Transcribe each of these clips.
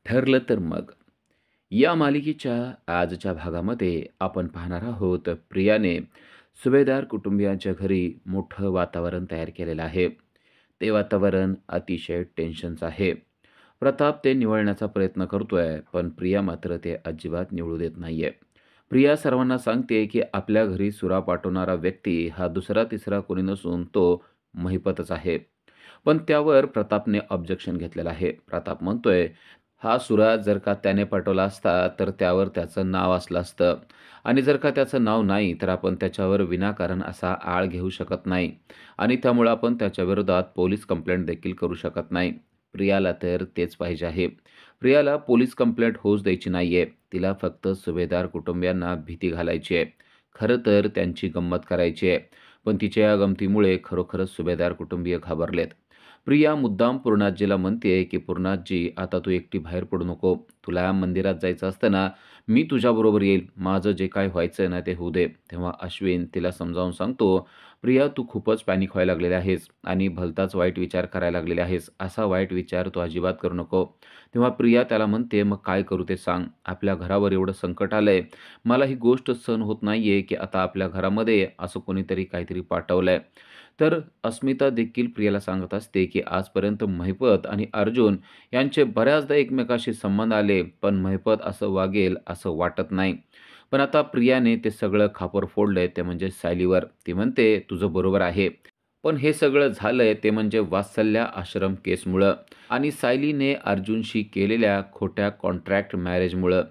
ठरलं तर मग. या मालिकेच्या आजच्या भागामध्ये आपण पाहणार आहोत प्रियाने सुभेदार कुटुंबियांच्या घरी मोठं वातावरण तयार केलेलं आहे. ते वातावरण अतिशय टेन्शनचं आहे. प्रताप ते निवळण्याचा प्रयत्न करतोय, पण प्रिया मात्र ते अजिबात निवळू देत नाहीये. प्रिया सर्वांना सांगते, की आपल्या घरी सुरा पाठवणारा व्यक्ती हा दुसरा-तिसरा कोणी नसून तो महिपतच आहे. पण त्यावर प्रतापने ऑब्जेक्शन घेतलेलं आहे. प्रताप म्हणतोय, हा सुरा जर का त्याने पाठवला असता, तर त्यावर त्याचं नाव असलं असतं आणि जर का त्याचं नाव नाही, तर आपण त्याच्यावर विनाकारण असा आळ घेऊ शकत नाही आणि त्यामुळं आपण त्याच्या विरोधात पोलीस कंप्लेंट देखील करू शकत नाही. प्रियाला तर तेच पाहिजे आहे. प्रियाला पोलीस कंप्लेंट होऊच द्यायची नाहीये. तिला फक्त सुभेदार कुटुंबियांना भीती घालायची आहे. खरं तर त्यांची गंमत करायची आहे. पण तिच्या या गमतीमुळे खरोखरच सुभेदार कुटुंबीय घाबरलेत. प्रिया मुद्दाम पूर्णाजीला म्हणते, की "पूर्णाजी, आता तू एकटी बाहेर पडू नको. तुला मंदिरात जायचं असतं ना, मी तुझ्याबरोबर येईल. माझं जे काही व्हायचंय ना, ते होऊ दे." तेव्हा अश्विन तिला समजावून सांगतो, "प्रिया, तू खूपच पॅनिक व्हायला लागलेली आहेस आणि भलताच वाईट विचार करायला लागलेली आहेस. असा वाईट विचार तू अजिबात करू नको." तेव्हा प्रिया त्याला म्हणते, "मग काय करू ते सांग? आपल्या घरावर एवढं संकट आलंय. मला ही गोष्ट सहन होत नाहीये, की आता आपल्या घरामध्ये असं कोणीतरी काहीतरी पाठवलंय." तर अस्मिता देखील प्रियाला सांगत असते, की आजपर्यंत महिपत आणि अर्जुन यांचे बऱ्याचदा एकमेकाशी संबंध आले, पण महिपत असं वागेल असं वाटत नाही. पण आता प्रियाने ते सगळं खापर फोडलंय, ते म्हणजे सायलीवर. ती म्हणते, "तुझं बरोबर आहे. पण हे सगळं झालंय ते म्हणजे वात्सल्या आश्रम केसमुळं आणि सायलीने अर्जुनशी केलेल्या खोट्या कॉन्ट्रॅक्ट मॅरेजमुळं.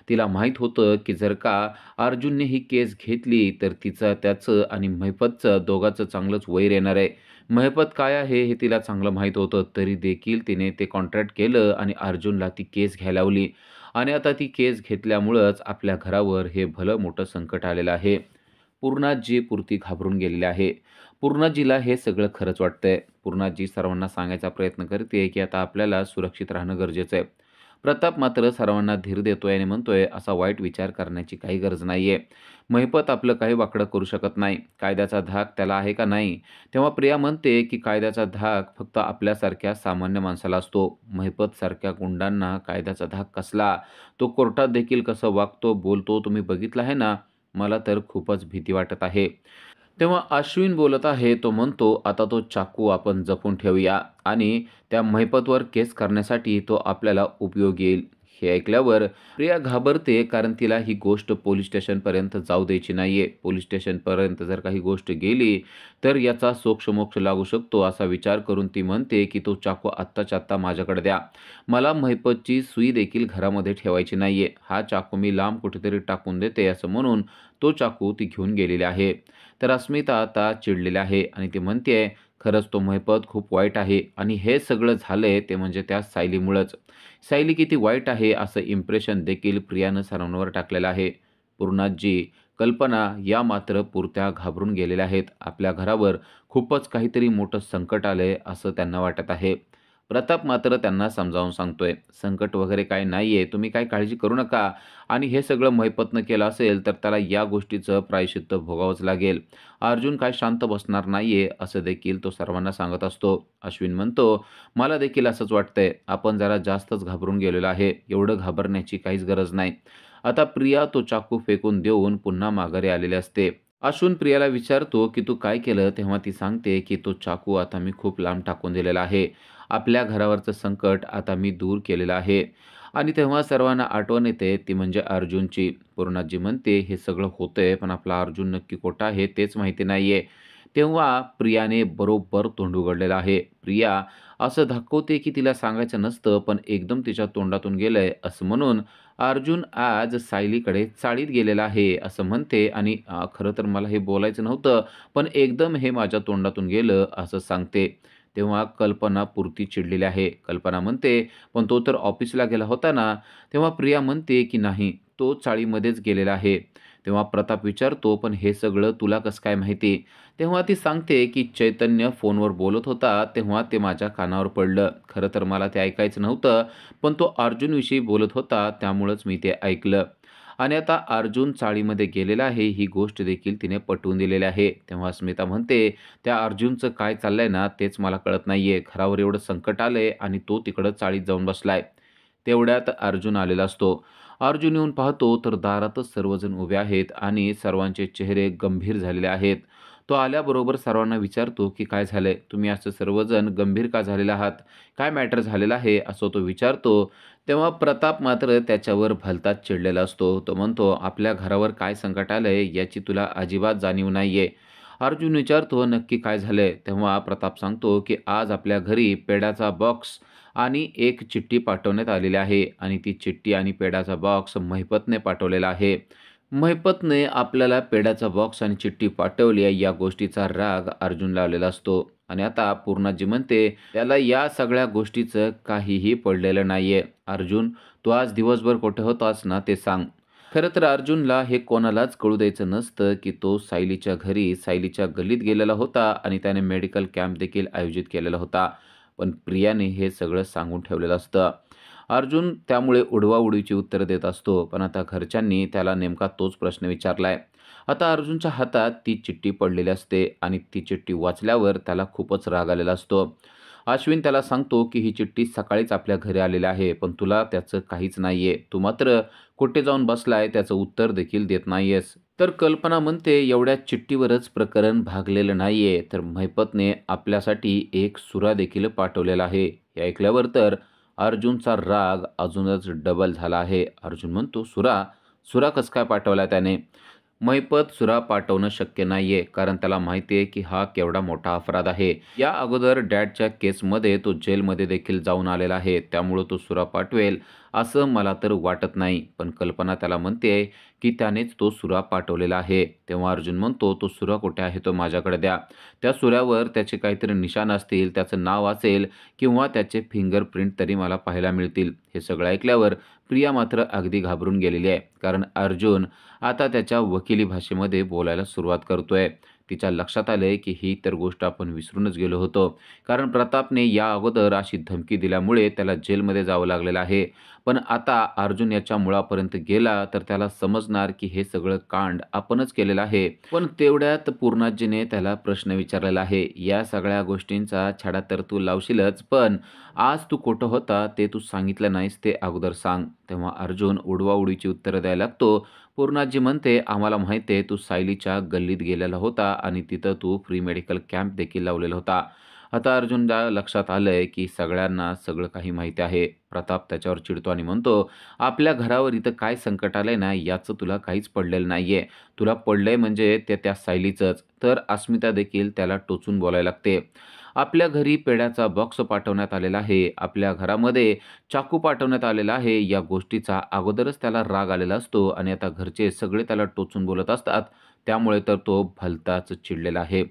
तिला माहीत होतं, की जर का अर्जुनने ही केस घेतली, तर तिचं, त्याचं आणि महिपतचं दोघांचं चांगलंच वैर येणार आहे. महिपत काय आहे हे तिला चांगलं माहीत होतं, तरी देखील तिने ते कॉन्ट्रॅक्ट केलं आणि अर्जुनला ती केस घ्यायला लावली आणि आता ती केस घेतल्यामुळंच आपल्या घरावर हे भलं मोठं संकट आलेलं आहे. पूर्णाजी पुरती घाबरून गेलेली आहे. पूर्णाजीला हे सगळं खरंच वाटतंय. पूर्णाजी सर्वांना सांगायचा प्रयत्न करते, की आता आपल्याला सुरक्षित राहणं गरजेचं आहे. प्रताप मात्र सर्वांना धीर देतोय आणि म्हणतोय, "असा वाईट विचार करण्याची काही गरज नाहीये. महिपत आपलं काही वाकडं करू शकत नाही. कायद्याचा धाक त्याला आहे का नाही?" तेव्हा प्रिया म्हणते, की "कायद्याचा धाक फक्त आपल्यासारख्या सामान्य माणसाला असतो. महिपतसारख्या गुंडांना कायद्याचा धाक कसला? तो कोर्टात देखील कसं वागतो, बोलतो तुम्ही बघितलं आहे ना? मला तर खूपच भीती वाटत आहे." तेव्हा अश्विन बोलत आहे. तो म्हणतो, "आता तो चाकू आपण जपून ठेवूया आणि त्या महिपतवर केस करण्यासाठी तो आपल्याला उपयोगी येईल." हे ऐकल्यावर प्रिया घाबरते, कारण तिला ही गोष्ट पोलीस स्टेशनपर्यंत जाऊ द्यायची नाहीये. पोलीस स्टेशनपर्यंत जर का ही गोष्ट गेली, तर याचा सोक्षमोक्ष लागू शकतो असा विचार करून ती म्हणते, की "तो चाकू आत्ताच्या आत्ता माझ्याकडे द्या. मला महिपतची सुई देखील घरामध्ये ठेवायची नाहीये. हा चाकू मी लांब कुठेतरी टाकून देते." असं म्हणून तो चाकू ती घेऊन गेलेली आहे. तर अस्मिता आता चिडलेली आहे आणि ती म्हणते, खरंच तो महिपत खूप वाईट आहे आणि हे सगळं झालंय ते म्हणजे त्या सायलीमुळंच. सायली किती वाईट आहे असं इम्प्रेशन देखील प्रियानं सर्वांवर टाकलेलं आहे. पूर्णाजी, कल्पना या मात्र पुरत्या घाबरून गेलेल्या आहेत. आपल्या घरावर खूपच काहीतरी मोठं संकट आलंय असं त्यांना वाटत आहे. प्रताप मात्र त्यांना समजावून सांगतोय, "संकट वगैरे काही नाहीये, तुम्ही काही काळजी करू नका आणि हे सगळं महिपतनं केलं असेल, तर त्याला या गोष्टीचं प्रायश्चित्त भोगावंच लागेल. अर्जुन काय शांत बसणार नाहीये," असं देखील तो सर्वांना सांगत असतो. अश्विन म्हणतो, "मला देखील असंच वाटतंय. आपण जरा जास्तच घाबरून गेलेलो आहे. एवढं घाबरण्याची काहीच गरज नाही." आता प्रिया तो चाकू फेकून देऊन पुन्हा माघारी आलेली असते. अश्विन प्रियाला विचारतो, की "तू काय केलं?" तेव्हा ती सांगते, की "तो चाकू आता मी खूप लांब टाकून दिलेला आहे. आपल्या घरावरचं संकट आता मी दूर केलेलं आहे." आणि तेव्हा सर्वांना आठवण येते, ती म्हणजे अर्जुनची. पूर्णाजी म्हणते, "हे सगळं होतंय, पण आपला अर्जुन नक्की कुठं आहे तेच माहिती नाहीये." तेव्हा प्रियाने बरोबर तोंड उघडलेलं आहे. प्रिया असं दाखवते, की तिला सांगायचं नसतं, पण एकदम तिच्या तोंडातून गेलंय असं म्हणून अर्जुन आज सायलीकडे चाळीत गेलेला आहे असं म्हणते आणि खरं तर मला हे बोलायचं नव्हतं, पण एकदम हे माझ्या तोंडातून गेलं असं सांगते. तेव्हा कल्पना पुरती चिडलेली आहे. कल्पना म्हणते, "पण तो तर ऑफिसला गेला होता ना?" तेव्हा प्रिया म्हणते, की "नाही, तो चाळीमध्येच गेलेला आहे." तेव्हा प्रताप विचारतो, "पण हे सगळं तुला कसं काय माहिती?" तेव्हा ती सांगते, की "चैतन्य फोनवर बोलत होता, तेव्हा ते माझ्या कानावर पडलं. खरं तर मला ते ऐकायचं नव्हतं, पण तो अर्जुनविषयी बोलत होता, त्यामुळंच मी ते ऐकलं." आणि आता अर्जुन चाळीमध्ये गेलेला आहे, ही गोष्ट देखील तिने पटवून दिलेली आहे. तेव्हा स्मिता म्हणते, "त्या अर्जुनचं काय चाललंय ना, तेच मला कळत नाहीये. घरावर एवढं संकट आलंय आणि तो तिकडं चाळीत जाऊन बसलाय." तेवढ्यात अर्जुन आलेला असतो. अर्जुन येऊन पाहतो तर दारातच सर्वजण उभे आहेत आणि सर्वांचे चेहरे गंभीर झालेले आहेत. तो आल्याबरोबर सर्वांना विचारतो, की "काय झालंय? तुम्ही असं सर्वजण गंभीर का झालेले आहात? काय मॅटर झालेलं आहे?" असं तो विचारतो. तेव्हा प्रताप मात्र त्याच्यावर भलताच चिडलेला असतो. तो म्हणतो, "आपल्या घरावर काय संकट आलंय याची तुला अजिबात जाणीव नाहीये." अर्जुन विचारतो, "नक्की काय झालंय?" तेव्हा प्रताप सांगतो, की "आज आपल्या घरी पेड्याचा बॉक्स आणि एक चिठ्ठी पाठवण्यात आलेली आहे आणि ती चिठ्ठी आणि पेड्याचा बॉक्स महिपतने पाठवलेला आहे." महिपतने आपल्याला पेड्याचा बॉक्स आणि चिठ्ठी पाठवली आहे या गोष्टीचा राग अर्जुनला आलेला असतो. आणि आता पूर्णाजी म्हणते, "त्याला या सगळ्या गोष्टीचं काहीही पडलेलं नाहीये. अर्जुन, तू आज दिवसभर कुठे होतास ना ते सांग." खरं तर अर्जुनला हे कोणालाच कळू द्यायचं नसतं, की तो सायलीच्या घरी, सायलीच्या गल्लीत गेलेला होता आणि त्याने मेडिकल कॅम्प देखील आयोजित केलेला होता. पण प्रियाने हे सगळं सांगून ठेवलेलं असतं. अर्जुन त्यामुळे उडवाउडवीची उत्तरं देत असतो. पण आता घरच्यांनी त्याला नेमका तोच प्रश्न विचारलाय. आता अर्जुनच्या हातात ती चिठ्ठी पडलेली असते आणि ती चिठ्ठी वाचल्यावर त्याला खूपच राग आलेला असतो. अश्विन त्याला सांगतो, की "ही चिठ्ठी सकाळीच आपल्या घरी आलेली आहे, पण तुला त्याचं काहीच नाहीये. तू मात्र कुठे जाऊन बसलाय त्याचं उत्तर देखील देत नाहीयेस." तर कल्पना म्हणते, "एवढ्या चिठ्ठीवरच प्रकरण भागलेलं नाहीये, तर महिपतने आपल्यासाठी एक सुरा देखील पाठवलेला आहे." हे ऐकल्यावर तर अर्जुनचा राग अजूनच डबल झाला आहे. अर्जुन म्हणतो, "सुरा? सुरा कसं काय पाठवला त्याने?" महिपत सुरा पाठवणं शक्य नाहीये, कारण त्याला माहिती आहे की हा केवढा मोठा अपराध आहे. या अगोदर डॅडच्या केसमध्ये तो जेलमध्ये देखील जाऊन आलेला आहे. त्यामुळं तो सुरा पाठवेल असं मला तर वाटत नाही. पण कल्पना त्याला म्हणते की त्यानेच तो सुरा पाठवलेला आहे. तेव्हा अर्जुन म्हणतो, "तो सुरा कुठे आहे तो माझ्याकडे द्या. त्या सुऱ्यावर त्याचे काहीतरी निशाण असतील, त्याचं नाव असेल किंवा त्याचे फिंगरप्रिंट तरी मला पाहायला मिळतील." हे सगळं ऐकल्यावर प्रिया मात्र अगदी घाबरून गेलेली आहे. कारण अर्जुन आता त्याच्या वकिली भाषेमध्ये बोलायला सुरुवात करतोय. तिच्या लक्षात आलंय, की ही तर गोष्ट आपण विसरूनच गेलो होतो. कारण प्रतापने या अगोदर अशी धमकी दिल्यामुळे त्याला जेलमध्ये जावं लागलेलं आहे. पण आता अर्जुन याच्या मुळापर्यंत गेला तर त्याला समजणार, की हे सगळं कांड आपणच केलेलं आहे. पण तेवढ्यात पूर्णाजीने त्याला प्रश्न विचारलेला आहे. "या सगळ्या गोष्टींचा छडा तर तू लावशीलच, पण आज तू कुठं होता ते तू सांगितलं नाहीस ते अगोदर सांग." तेव्हा अर्जुन उडवाउडवीची उत्तरं द्यायला लागतो. पूर्णाजी म्हणते, "आम्हाला माहिती आहे तू सायलीच्या गल्लीत गेलेला होता आणि तिथं तू फ्री मेडिकल कॅम्प देखील लावलेला होता." आता अर्जुनच्या लक्षात आलंय, की सगळ्यांना सगळं काही माहिती आहे. प्रताप त्याच्यावर चिडतो आणि म्हणतो, "आपल्या घरावर इथं काय संकट आलंय ना याचं तुला काहीच पडलेलं नाहीये. तुला पडलंय म्हणजे ते त्या सायलीचंच." तर अस्मिता देखील त्याला टोचून बोलायला लागते. "आपल्या घरी पेड्याचा बॉक्स पाठवण्यात आलेला आहे. आपल्या घरामध्ये चाकू पाठवण्यात आलेला आहे." या गोष्टीचा अगोदरच त्याला राग आलेला असतो आणि आता घरचे सगळे त्याला टोचून बोलत असतात. त्यामुळे तर तो भलताच चिडलेला आहे.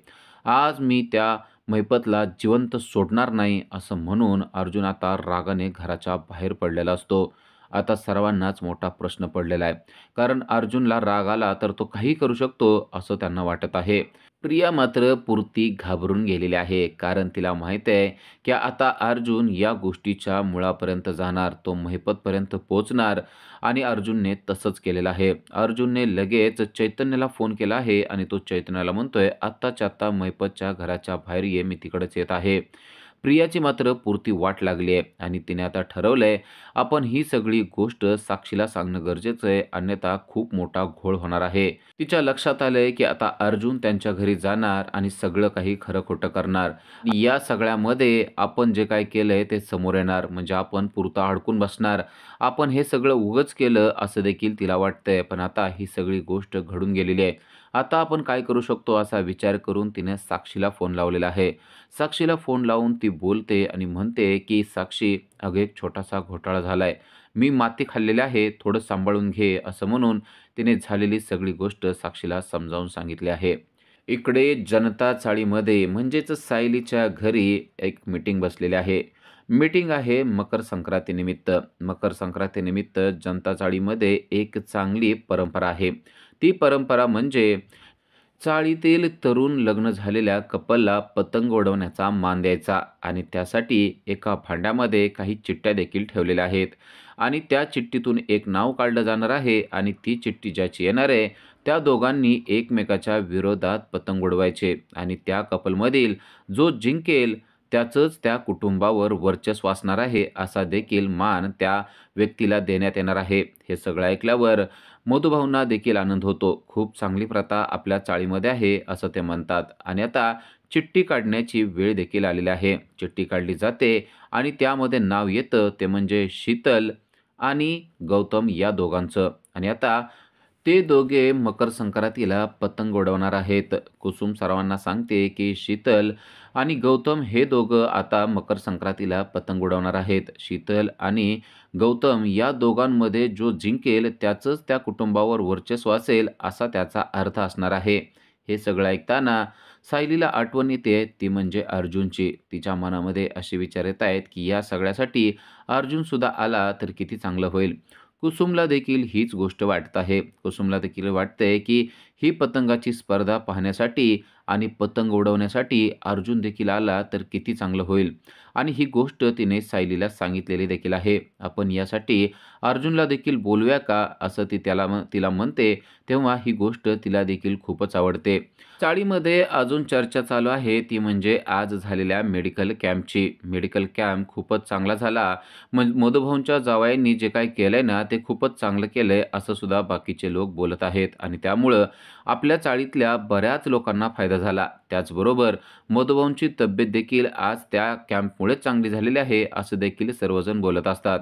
"आज मी त्या महिपतला जिवंत सोडणार नाही," असं म्हणून अर्जुन आता रागाने घराच्या बाहेर पडलेला असतो. आता सर्वांनाच मोठा प्रश्न पडलेला आहे. कारण अर्जुनला राग आला तर तो काहीही करू शकतो असं त्यांना वाटत आहे. प्रिया मात्र पुरती घाबरून गेलेली आहे. कारण तिला माहीत आहे, की आता अर्जुन या गोष्टीच्या मुळापर्यंत जाणार. तो महिपतपर्यंत पोहोचणार आणि अर्जुनने तसंच केलेलं आहे. अर्जुनने लगेच चैतन्याला फोन केला आहे आणि तो चैतन्याला म्हणतोय, "आत्ताच्या आत्ता महिपतच्या घराच्या बाहेर ये, मी तिकडंच येत आहे." प्रियाची मात्र पुरती वाट लागली आहे आणि तिने आता ठरवलंय, आपण ही सगळी गोष्ट साक्षीला सांगणं गरजेचं आहे, अन्यथा खूप मोठा घोळ होणार आहे. तिच्या लक्षात आलंय, की आता अर्जुन त्यांच्या घरी जाणार आणि सगळं काही खरं-खोटं करणार. या सगळ्यामध्ये आपण जे काही केलंय ते समोर येणार. म्हणजे आपण पुरता अडकून बसणार. आपण हे सगळं उगाच केलं असं देखील तिला वाटतंय. पण आता ही सगळी गोष्ट घडून गेलेली आहे. आता आपण काय करू शकतो असा विचार करून तिने साक्षीला फोन लावलेला आहे. साक्षीला फोन लावून ती बोलते आणि म्हणते, की "साक्षी, अगं एक छोटासा घोटाळा झालाय. मी माती खाल्लेली आहे, थोडं सांभाळून घे." असं म्हणून तिने झालेली सगळी गोष्ट साक्षीला समजावून सांगितली आहे. इकडे जनता चाळीमध्ये म्हणजेच सायलीच्या घरी एक मीटिंग बसलेली आहे. मीटिंग आहे मकर संक्रांतीनिमित्त. मकर संक्रांतीनिमित्त जनता चाळीमध्ये एक चांगली परंपरा आहे. ती परंपरा म्हणजे चाळीतील तरुण लग्न झालेल्या कपलला पतंग उडवण्याचा मान द्यायचा आणि त्यासाठी एका भांड्यामध्ये काही चिठ्ठ्या देखील ठेवलेल्या आहेत आणि त्या चिठ्ठीतून एक नाव काढलं जाणार आहे आणि ती चिठ्ठी ज्याची येणार आहे त्या दोघांनी एकमेकाच्या विरोधात पतंग उडवायचे आणि त्या कपलमधील जो जिंकेल त्याचंच त्या कुटुंबावर वर्चस्व असणार आहे असा देखील मान त्या व्यक्तीला देण्यात येणार आहे. हे सगळं ऐकल्यावर मधुभाऊंना देखील आनंद होतो. खूप चांगली प्रथा आपल्या चाळीमध्ये आहे असं ते म्हणतात आणि आता चिठ्ठी काढण्याची वेळ देखील आलेली आहे. चिठ्ठी काढली जाते आणि त्यामध्ये नाव येतं ते म्हणजे शीतल आणि गौतम या दोघांचं आणि आता ते दोघे मकर संक्रांतीला पतंग उडवणार आहेत. कुसुम सर्वांना सांगते, की शीतल आणि गौतम हे दोघं आता मकर संक्रांतीला पतंग उडवणार आहेत. शीतल आणि गौतम या दोघांमध्ये जो जिंकेल त्याचंच त्या कुटुंबावर वर्चस्व असेल असा त्याचा अर्थ असणार आहे. हे सगळं ऐकताना सायलीला आठवण येते ती म्हणजे अर्जुनची. तिच्या मनामध्ये असे विचार येत आहेत, की या सगळ्यासाठी अर्जुनसुद्धा आला तर किती चांगलं होईल. कुसुमला देखील हीच गोष्ट वाटत आहे. कुसुमला देखील वाटतंय, की ही पतंगाची स्पर्धा पाहण्यासाठी आणि पतंग उडवण्यासाठी अर्जुन देखील आला तर किती चांगलं होईल आणि ही गोष्ट तिने सायलीला सांगितलेली देखील आहे. आपण यासाठी अर्जुनला देखील बोलूया का? असं ती तिला म्हणते. तेव्हा ही गोष्ट तिला देखील खूपच आवडते. चाळीमध्ये अजून चर्चा चालू आहे ती म्हणजे आज झालेल्या मेडिकल कॅम्पची. मेडिकल कॅम्प खूपच चांगला झाला. मधुभाऊंच्या जावयांनी जे काही केलंय ना, ते खूपच चांगलं केलंय असं सुद्धा बाकीचे लोक बोलत आहेत आणि त्यामुळं आपल्या चाळीतल्या बऱ्याच लोकांना फायदा झाला. त्याचबरोबर मधुभाऊंची तब्येत देखील आज त्या कॅम्पमुळेच चांगली झालेली आहे, असं देखील सर्वजण बोलत असतात.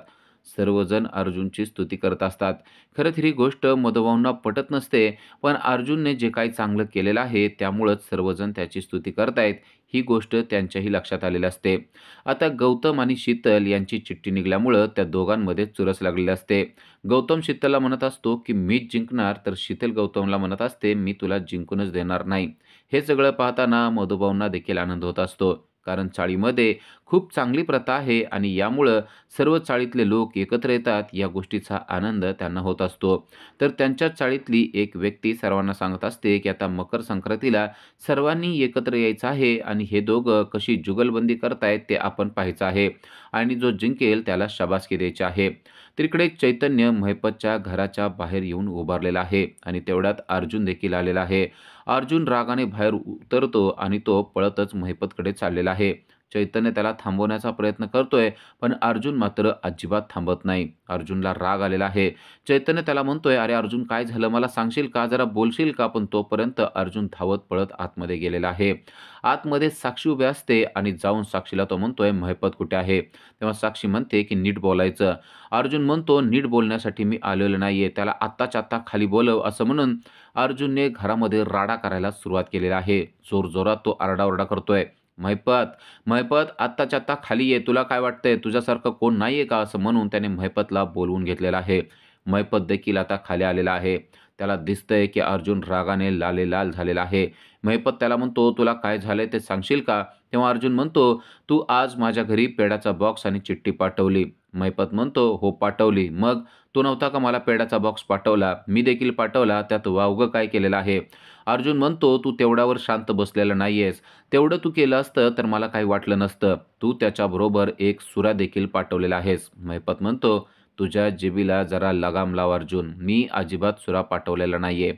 सर्वजण अर्जुनची स्तुती करत असतात. खरं तर ही गोष्ट मधुभाऊंना पटत नसते, पण अर्जुनने जे काही चांगलं केलेलं आहे, त्यामुळंच सर्वजण त्याची स्तुती करतायत, ही गोष्ट त्यांच्याही लक्षात आलेली असते. आता गौतम आणि शीतल यांची चिठ्ठी निघाल्यामुळं त्या दोघांमध्ये चुरस लागलेली असते. गौतम शीतलला म्हणत असतो, की मीच जिंकणार, तर शीतल गौतमला म्हणत असते, मी तुला जिंकूनच देणार नाही. हे सगळं पाहताना मधुभाऊंना देखील आनंद होत असतो. कारण चाळीमध्ये खूप चांगली प्रथा आहे आणि यामुळं सर्व चाळीतले लोक एकत्र येतात. या गोष्टीचा आनंद त्यांना होत असतो. तर त्यांच्याच चाळीतली एक व्यक्ती सर्वांना सांगत असते, की आता मकर संक्रांतीला सर्वांनी एकत्र यायचं आहे आणि हे दोघं कशी जुगलबंदी करतायत ते आपण पाहायचं आहे आणि जो जिंकेल त्याला शाबासकी द्यायची आहे. तर इकडे चैतन्य महिपतच्या घराच्या बाहेर येऊन उभारलेला आहे आणि तेवढ्यात अर्जुन देखील आलेला आहे. अर्जुन रागाने बाहेर उतरतो आणि तो पळतच महिपतकडे चाललेला आहे. चैतन्य त्याला थांबवण्याचा प्रयत्न करतोय, पण अर्जुन मात्र अजिबात थांबत नाही. अर्जुनला राग आलेला आहे. चैतन्य त्याला म्हणतोय, "अरे अर्जुन, काय झालं मला सांगशील का? जरा बोलशील का?" पण तोपर्यंत अर्जुन धावत पळत आतमध्ये गेलेला आहे. आतमध्ये साक्षी उभी असते आणि जाऊन साक्षीला तो म्हणतोय, "महिपत कुठे आहे?" तेव्हा साक्षी म्हणते, की "नीट बोलायचं." अर्जुन म्हणतो, "नीट बोलण्यासाठी मी आलेलो नाहीये. त्याला आत्ताच्या आत्ता खाली बोलव." असं म्हणून अर्जुनने घरामध्ये राडा करायला सुरुवात केलेली आहे. जोरजोरात तो आरडाओरडा करतोय. "महिपत, महिपत आत्ताच्या आत्ता खाली ये. तुला काय वाटतंय तुझ्यासारखं कोण नाहीये का?" असं म्हणून त्याने महिपतला बोलवून घेतलेलं आहे. महिपत देखील आता खाली आलेला आहे. त्याला दिसतंय की अर्जुन रागाने लालेलाल झालेला आहे. महिपत त्याला म्हणतो, "तुला काय झालंय ते सांगशील का?" तेव्हा अर्जुन म्हणतो, "तू आज माझ्या घरी पेड्याचा बॉक्स आणि चिठ्ठी पाठवली." महिपत म्हणतो, "हो पाठवली." "मग तू नव्हता का मला पेड्याचा बॉक्स पाठवला?" "मी देखील पाठवला. त्यात वावगं काय केलेलं आहे?" अर्जुन म्हणतो, "तू तेवढ्यावर शांत बसलेला नाहीयेस. तेवढं तू केलं असतं तर मला काही वाटलं नसतं. तू त्याच्याबरोबर एक सुरा देखील पाठवलेला आहेस." महिपत म्हणतो, "तुझ्या जिभेला जरा लगाम लाव अर्जुन. मी अजिबात सुरा पाठवलेला नाहीये."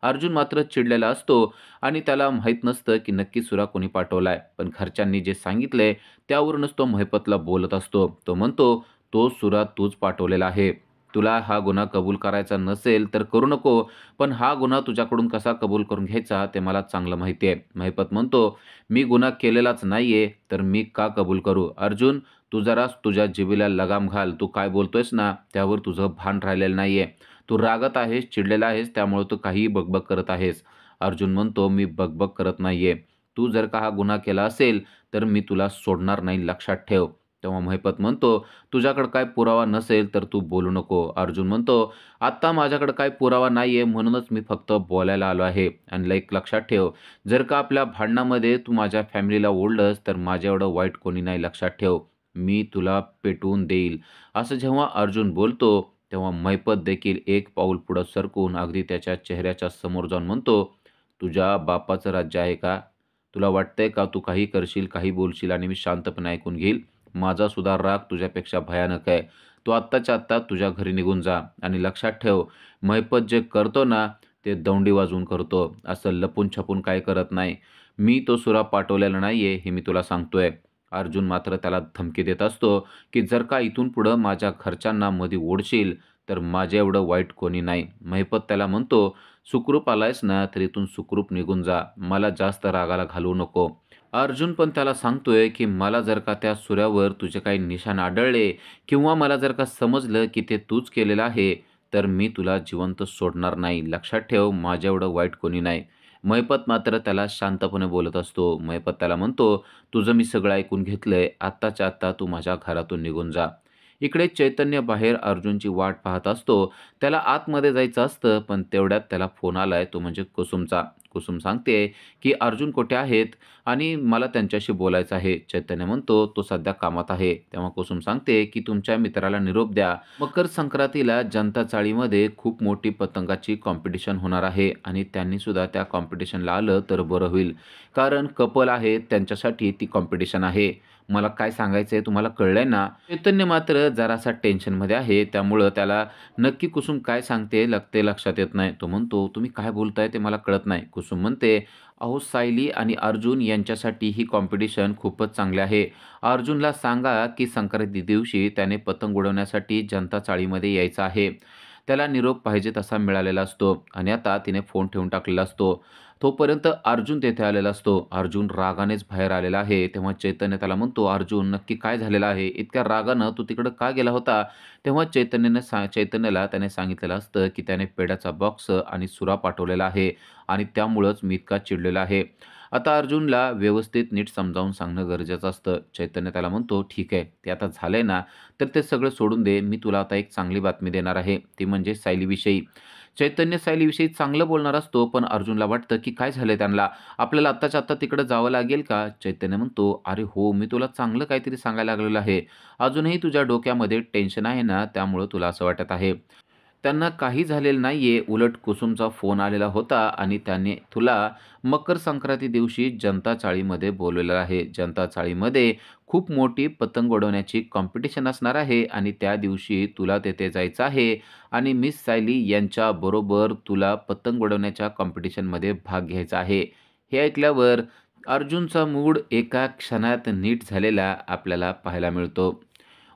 अर्जुन मात्र चिडलेला असतो आणि त्याला माहीत नसतं की नक्की सुरा कोणी पाठवलाय. पण घरच्यांनी जे सांगितलंय त्यावरूनच तो महिपतला बोलत असतो. तो म्हणतो, "तो सुरा तूच पाठवलेला आहे. तुला हा गुन्हा कबूल करायचा नसेल तर करू नको, पण हा गुन्हा तुझ्याकडून कसा कबूल करून घ्यायचा ते मला चांगलं माहिती आहे." महिपत म्हणतो, "मी गुन्हा केलेलाच नाहीये, तर मी का कबूल करू? अर्जुन, तू जरा तुझ्या जिभेला लगाम घाल. तू काय बोलतोयस ना, त्यावर तुझं भान राहिलेलं नाहीये. तू रागात आहेस, चिडलेला आहेस, त्यामुळे तू काहीही बकबक करत आहेस." अर्जुन म्हणतो, "मी बकबक करत नाहीये. तू जर का हा गुन्हा केला असेल, तर मी तुला सोडणार नाही, लक्षात ठेव." तेव्हा महिपत म्हणतो, "तुझ्याकडे काय पुरावा नसेल तर तू बोलू नको." अर्जुन म्हणतो, "आत्ता माझ्याकडे काही पुरावा नाहीये, म्हणूनच मी फक्त बोलायला आलो आहे. आणि एक लक्षात ठेव, जर का आपल्या भांडणामध्ये तू माझ्या फॅमिलीला ओढलंस, तर माझ्या एवढं वाईट कोणी नाही, लक्षात ठेव. मी तुला पेटवून देईल." असं जेव्हा अर्जुन बोलतो, तेव्हा महिपत देखील एक पाऊल पुढं सरकून अगदी त्याच्या चेहऱ्याच्या समोर जाऊन म्हणतो, "तुझ्या बापाचं राज्य आहे का? तुला वाटतंय का तू काही करशील, काही बोलशील आणि मी शांतपणे ऐकून घेईल? माझा सुद्धा राग तुझ्यापेक्षा भयानक आहे. तू आत्ताच्या आत्ता तुझ्या घरी निघून जा आणि लक्षात ठेव, महिपत जे करतो ना, ते दौंडी वाजवून करतो. असं लपून-छपून काही करत नाही. मी तो सुरा पाठवलेला नाहीये, हे मी तुला सांगतोय." अर्जुन मात्र त्याला धमकी देत असतो, की "जर का इथून पुढं माझ्या घरच्यांना मध्ये ओढशील, तर माझ्या एवढं वाईट कोणी नाही." महिपत त्याला म्हणतो, "सुखरूप आलायस ना, तर इथून सुखरूप निघून जा. मला जास्त रागाला घालवू नको." अर्जुन पण त्याला सांगतोय, की "मला जर का त्या सूर्यावर तुझे काही निशाण आढळले किंवा मला जर का समजलं, की ते तूच केलेलं आहे, तर मी तुला जिवंत सोडणार नाही. लक्षात ठेव, माझ्या एवढं वाईट कोणी नाही." महिपत मात्र त्याला शांतपणे बोलत असतो. महिपत त्याला म्हणतो, "तुझं मी सगळं ऐकून घेतलंय. आत्ताच्या आत्ता तू माझ्या घरातून निघून जा." इकडे चैतन्य बाहेर अर्जुनची वाट पाहत असतो. त्याला आतमध्ये जायचं असतं, पण तेवढ्यात त्याला फोन आलाय, तो म्हणजे कुसुमचा. कुसुम सांगते, की "अर्जुन कुठे आहेत आणि मला त्यांच्याशी बोलायचं आहे." चैतन्य म्हणतो, "तो सध्या कामात आहे." तेव्हा कुसुम सांगते, की "तुमच्या मित्राला निरोप द्या. मकर संक्रांतीला जनता चाळीमध्ये खूप मोठी पतंगाची कॉम्पिटिशन होणार आहे आणि त्यांनी सुद्धा त्या कॉम्पिटिशनला आलं तर बरं होईल. कारण कपल आहे त्यांच्यासाठी ती कॉम्पिटिशन आहे. मला काय सांगायचंय तुम्हाला कळलंय ना?" चैतन्य मात्र जरासा टेन्शनमध्ये आहे. त्यामुळं त्याला नक्की कुसुम काय सांगते ते लक्षात येत नाही. तो म्हणतो, "तुम्ही काय बोलताय ते मला कळत नाही." कुसुम म्हणते, "अहो सायली आणि अर्जुन यांच्यासाठी ही कॉम्पिटिशन खूपच चांगली आहे. अर्जुनला सांगा की संक्रांती दिवशी त्याने पतंग उडवण्यासाठी जनता चाळीमध्ये यायचं आहे." त्याला निरोप पाहिजे तसा मिळालेला असतो आणि आता तिने फोन ठेवून टाकलेला असतो. तोपर्यंत अर्जुन तेथे आलेला असतो. अर्जुन रागानेच बाहेर आलेला आहे. तेव्हा चैतन्य त्याला म्हणतो, "अर्जुन नक्की काय झालेलं आहे? इतक्या रागानं तू तिकडं का गेला होता?" तेव्हा चैतन्याला त्याने सांगितलेलं असतं, की त्याने पेढ्याचा बॉक्स आणि सुरा पाठवलेला आहे आणि त्यामुळंच मी इतका चिडलेला आहे. आता अर्जुनला व्यवस्थित नीट समजावून सांगणं गरजेचं असतं. चैतन्य त्याला म्हणतो, "ठीक आहे, ते आता झालंय ना, तर ते सगळं सोडून दे. मी तुला आता एक चांगली बातमी देणार आहे. ती म्हणजे सायलीविषयी." चैतन्य सायलीविषयी चांगलं बोलणार असतो, पण अर्जुनला वाटतं, की काय झालंय त्यांना? आपल्याला आत्ताच्या आत्ता तिकडं जावं लागेल का? चैतन्य म्हणतो, "अरे हो, मी तुला चांगलं काहीतरी सांगायला लागलेलं आहे. अजूनही तुझ्या डोक्यामध्ये टेन्शन आहे ना, त्यामुळं तुला असं वाटत आहे." त्यांना काही झालेलं नाहीये. उलट कुसुमचा फोन आलेला होता आणि त्याने तुला मकर संक्रांती दिवशी जनता चाळीमध्ये बोलवलेलं आहे. जनता चाळीमध्ये खूप मोठी पतंग उडवण्याची कॉम्पिटिशन असणार आहे आणि त्या दिवशी तुला तेथे जायचं आहे आणि मिस सायली यांच्याबरोबर तुला पतंग उडवण्याच्या कॉम्पिटिशनमध्ये भाग घ्यायचा आहे. हे ऐकल्यावर अर्जुनचा मूड एका क्षणात नीट झालेला आपल्याला पाहायला मिळतो.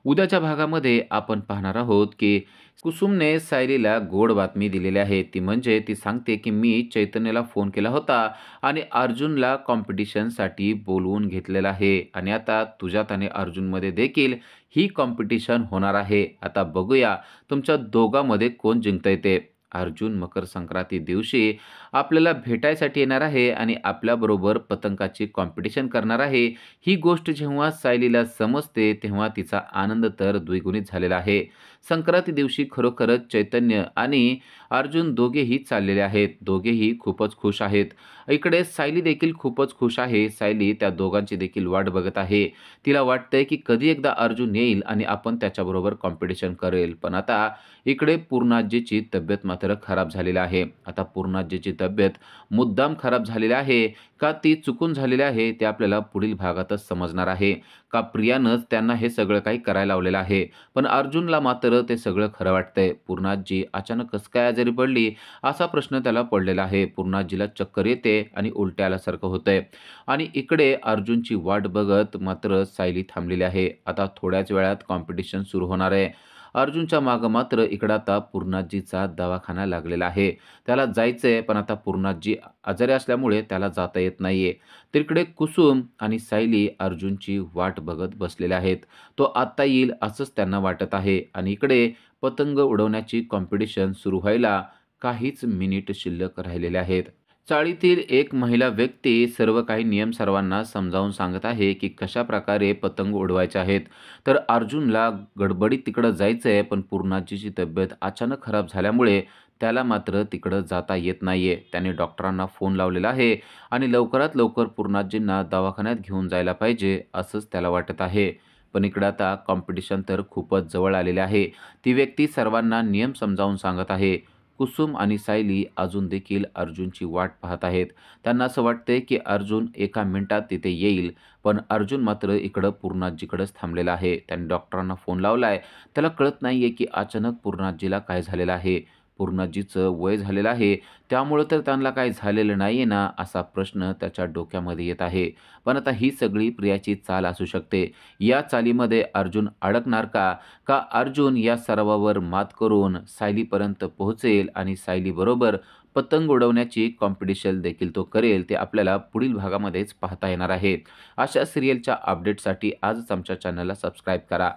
उद्याच्या भागामध्ये आपण पाहणार आहोत, की कुसुमने सायलीला गोड बातमी दिलेली आहे. ती म्हणजे ती सांगते, की "मी चैतन्यला फोन केला होता आणि अर्जुनला कॉम्पिटिशनसाठी बोलवून घेतलेलं आहे आणि आता तुझ्यात आणि अर्जुनमध्ये देखील ही कॉम्पिटिशन होणार आहे. आता बघूया तुमच्या दोघांमध्ये कोण जिंकतंय ते." अर्जुन मकर संक्रांती दिवशी आपल्याला भेटायसाठी येणार आहे आणि आपल्याबरोबर पतंगाची कॉम्पिटिशन करणार आहे. ही गोष्ट जेव्हा सायलीला समजते, तेव्हा तिचा आनंद तर द्विगुणित झालेला आहे. संक्रांती दिवशी खरोखरच चैतन्य आणि अर्जुन दोघेही चाललेले आहेत. दोघेही खूपच खुश आहेत. इकडे सायली देखील खूपच खुश आहे. सायली त्या दोघांची देखील वाट बघत आहे. तिला वाटतंय, की कधी एकदा अर्जुन येईल आणि आपण त्याच्याबरोबर कॉम्पिटिशन करेल. पण आता इकडे पूर्णाजीची तब्येत मात्र खराब झालेली आहे. आता पूर्णाजीची तब्येत मुद्दाम खराब झालेली आहे का ती चुकून झालेली आहे, ते आपल्याला पुढील भागातच समजणार आहे. का प्रियानंच त्यांना हे सगळं काही करायला लावलेलं आहे. पण अर्जुनला मात्र ते सगळं खरं वाटतंय. पूर्णाजी अचानक कसं काय आजारी पडली, असा प्रश्न त्याला पडलेला आहे. पूर्णाजीला चक्कर येते आणि उलट्या आल्यासारखं होतंय आणि इकडे अर्जुनची वाट बघत मात्र सायली थांबलेली आहे. आता थोड्याच वेळात कॉम्पिटिशन सुरू होणार आहे. अर्जुनच्या मागं मात्र इकडं आता पूर्णाजीचा दवाखाना लागलेला आहे. त्याला जायचंय, पण आता पूर्णाजी आजारी असल्यामुळे त्याला जाता येत नाहीये. तिकडे कुसुम आणि सायली अर्जुनची वाट बघत बसलेले आहेत. तो आत्ता येईल असंच त्यांना वाटत आहे आणि इकडे पतंग उडवण्याची कॉम्पिटिशन सुरू व्हायला काहीच मिनिट शिल्लक राहिलेले आहेत. चाळीतील एक महिला व्यक्ती सर्व काही नियम सर्वांना समजावून सांगत आहे, की कशाप्रकारे पतंग उडवायचे आहेत. तर अर्जुनला गडबडीत तिकडं जायचंय, पण पूर्णाजीची तब्येत अचानक खराब झाल्यामुळे त्याला मात्र तिकडं जाता येत नाहीये. त्याने डॉक्टरांना फोन लावलेला आहे आणि लवकरात लवकर पूर्णाजींना दवाखान्यात घेऊन जायला पाहिजे, असंच त्याला वाटत आहे. पण इकडं आता कॉम्पिटिशन तर खूपच जवळ आलेले आहे. ती व्यक्ती सर्वांना नियम समजावून सांगत आहे. कुसुम आणि सायली अजून देखील अर्जुनची वाट पाहत आहेत. त्यांना असं वाटतंय, की अर्जुन एका मिनिटात तिथे येईल. पण अर्जुन मात्र इकडं पूर्णाजीकडेच थांबलेला आहे. त्याने डॉक्टरांना फोन लावलाय. त्याला कळत नाहीये, की अचानक पूर्णाजीला काय झालेलं आहे. पूर्णाजीचं वय झालेलं आहे, त्यामुळं तर त्यांना काही झालेलं नाही आहे ना, असा प्रश्न त्याच्या डोक्यामध्ये येत आहे. पण आता ही सगळी प्रियाची चाल असू शकते. या चालीमध्ये अर्जुन अडकणार का? का अर्जुन या सर्वावर मात करून सायलीपर्यंत पोहोचेल आणि सायलीबरोबर पतंग उडवण्याची कॉम्पिटिशन देखील तो करेल, ते आपल्याला पुढील भागामध्येच पाहता येणार आहे. अशा सीरियलच्या अपडेटसाठी आजच आमच्या चॅनलला सबस्क्राईब करा.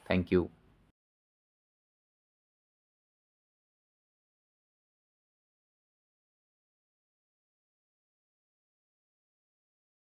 Thank you.